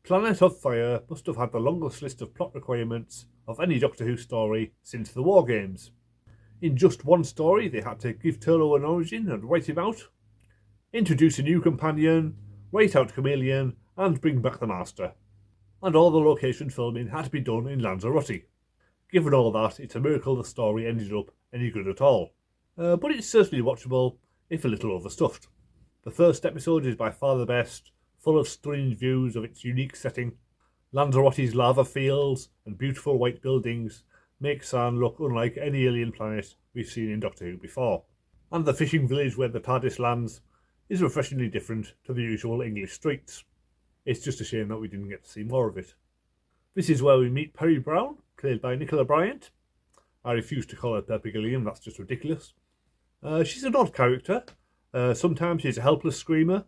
Planet of Fire must have had the longest list of plot requirements of any Doctor Who story since the War Games. In just one story, they had to give Turlough an origin and write him out, introduce a new companion, write out Chameleon, and bring back the Master. And all the location filming had to be done in Lanzarote. Given all that, it's a miracle the story ended up any good at all. But it's certainly watchable, if a little overstuffed. The first episode is by far the best, full of stunning views of its unique setting. Lanzarote's lava fields and beautiful white buildings make San look unlike any alien planet we've seen in Doctor Who before. And the fishing village where the TARDIS lands is refreshingly different to the usual English streets. It's just a shame that we didn't get to see more of it. This is where we meet Peri Brown, played by Nicola Bryant. I refuse to call her Pepper Gilliam, that's just ridiculous. She's an odd character. Sometimes she's a helpless screamer,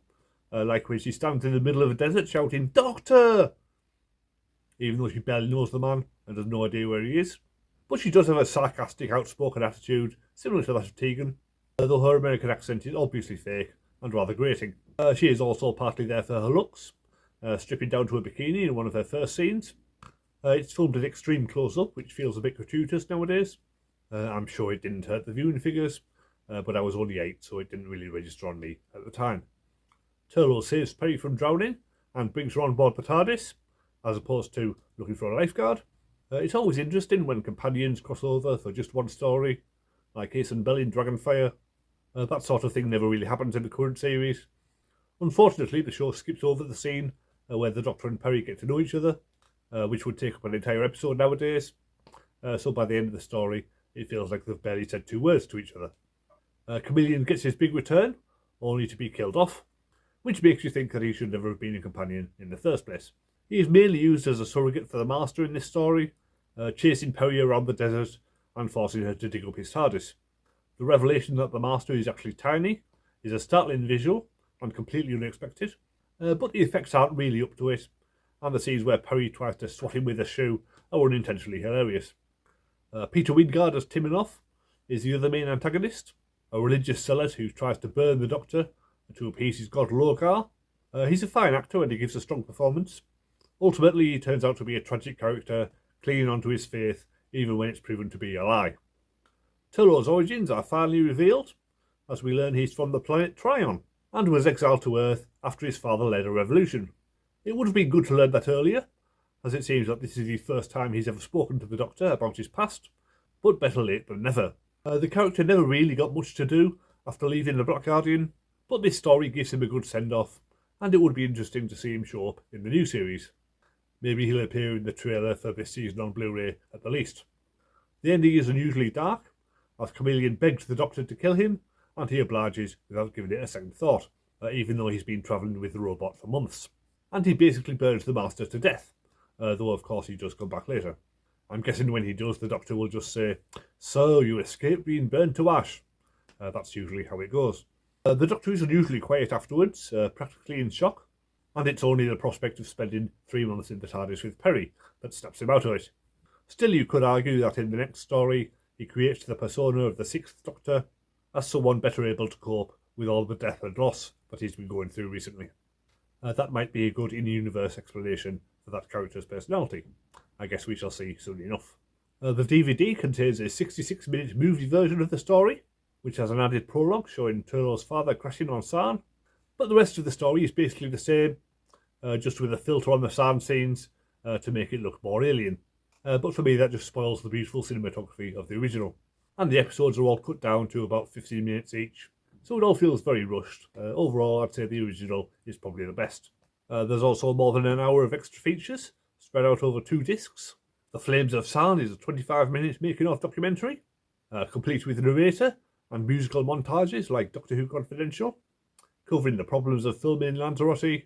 like when she stands in the middle of a desert shouting, "Doctor!" even though she barely knows the man and has no idea where he is. But she does have a sarcastic, outspoken attitude, similar to that of Tegan, though her American accent is obviously fake and rather grating. She is also partly there for her looks, stripping down to a bikini in one of her first scenes. It's filmed at extreme close-up, which feels a bit gratuitous nowadays. I'm sure it didn't hurt the viewing figures, but I was only 8, so it didn't really register on me at the time. Turlough saves Peri from drowning and brings her on board the TARDIS, as opposed to looking for a lifeguard. It's always interesting when companions cross over for just one story, like Ace and Bell in Dragonfire. That sort of thing never really happens in the current series. Unfortunately, the show skips over the scene where the Doctor and Peri get to know each other, which would take up an entire episode nowadays. So by the end of the story, it feels like they've barely said 2 words to each other. Chameleon gets his big return, only to be killed off, which makes you think that he should never have been a companion in the first place. He is mainly used as a surrogate for the Master in this story, chasing Peri around the desert and forcing her to dig up his TARDIS. The revelation that the Master is actually tiny is a startling visual and completely unexpected, but the effects aren't really up to it, and the scenes where Peri tries to swat him with a shoe are unintentionally hilarious. Peter Wingard as Timinoff is the other main antagonist, a religious zealot who tries to burn the Doctor to appease his god Logar. He's a fine actor and he gives a strong performance. Ultimately, he turns out to be a tragic character, clinging onto his faith even when it's proven to be a lie. Turlough's origins are finally revealed, as we learn he's from the planet Trion, and was exiled to Earth after his father led a revolution. It would have been good to learn that earlier, as it seems that this is the first time he's ever spoken to the Doctor about his past, but better late than never. The character never really got much to do after leaving the Black Guardian, but this story gives him a good send-off, and it would be interesting to see him show up in the new series. Maybe he'll appear in the trailer for this season on Blu-ray at the least. The ending is unusually dark, as Chameleon begs the Doctor to kill him, and he obliges without giving it a second thought, even though he's been travelling with the robot for months. And he basically burns the Master to death, though of course he does come back later. I'm guessing when he does, the Doctor will just say, "So, you escaped being burned to ash." That's usually how it goes. The Doctor is unusually quiet afterwards, practically in shock, and it's only the prospect of spending 3 months in the TARDIS with Peri that snaps him out of it. Still, you could argue that in the next story, he creates the persona of the 6th Doctor as someone better able to cope with all the death and loss that he's been going through recently. That might be a good in-universe explanation for that character's personality. I guess we shall see soon enough. The DVD contains a 66-minute movie version of the story, which has an added prologue showing Turlough's father crashing on San, but the rest of the story is basically the same, just with a filter on the San scenes to make it look more alien. But for me, that just spoils the beautiful cinematography of the original. And the episodes are all cut down to about 15 minutes each, so it all feels very rushed. Overall, I'd say the original is probably the best. There's also more than an hour of extra features, spread out over 2 discs. The Flames of San is a 25-minute making-of documentary, complete with a narrator and musical montages like Doctor Who Confidential, covering the problems of filming in Lanzarote,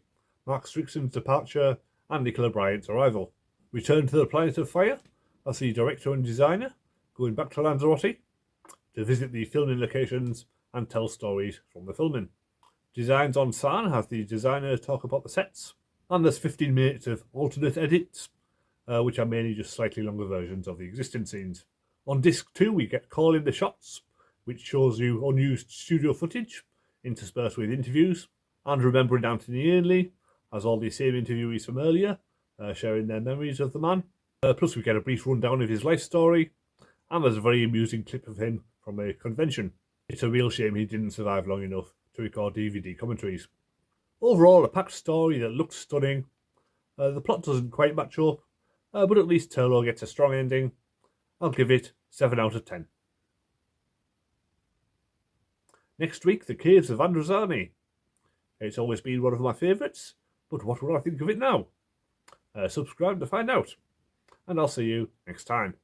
Mark Strickson's departure, and Nicola Bryant's arrival. Return to the Planet of Fire as the director and designer, going back to Lanzarote to visit the filming locations and tell stories from the filming. Designs on San has the designer talk about the sets, and there's 15 minutes of alternate edits, which are mainly just slightly longer versions of the existing scenes. On disc 2 we get Call in the Shots, which shows you unused studio footage interspersed with interviews, and Remembering Anthony Ainley as all the same interviewees from earlier, sharing their memories of the man. Plus we get a brief rundown of his life story, and there's a very amusing clip of him from a convention. It's a real shame he didn't survive long enough to record DVD commentaries. Overall, a packed story that looks stunning. The plot doesn't quite match up, but at least Turlo gets a strong ending. I'll give it 7 out of 10. Next week, The Caves of Androzani. It's always been one of my favourites, but what will I think of it now? Subscribe to find out, and I'll see you next time.